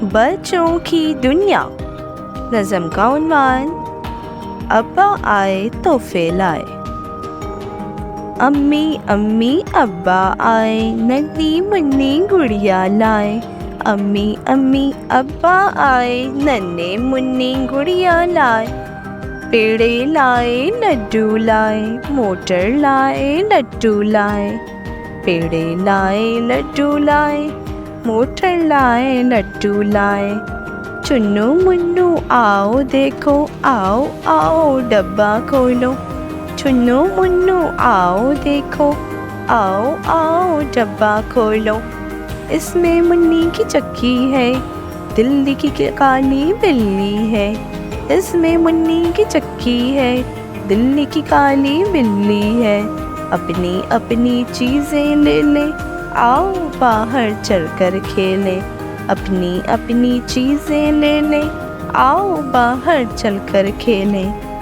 बच्चों की दुनिया। नज़म का उन्वान, अब्बा आए तोहफे लाए। अम्मी अम्मी अब्बा आए, नन्ही मुन्नी गुड़िया लाए। अम्मी अम्मी अब्बा आए, नन्हे मुन्नी गुड़िया लाए। पेड़े लाए लड्डू लाए, मोटर लाए लड्डू लाए। पेड़े लाए लड्डू लाए, मोटर लाए लड्डू लाए। चुन्नू मुन्नू आओ देखो, आओ आओ डब्बा खोलो। चुन्नू मुन्नू आओ देखो, आओ आओ डब्बा खोलो। इसमें मुन्नी की चक्की है, दिल्ली की काली बिल्ली है। इसमें मुन्नी की चक्की है, दिल्ली की काली बिल्ली है। अपनी अपनी चीज़ें ले ले, आओ बाहर चलकर खेलें। अपनी अपनी चीज़ें ले ले, आओ बाहर चलकर खेलें।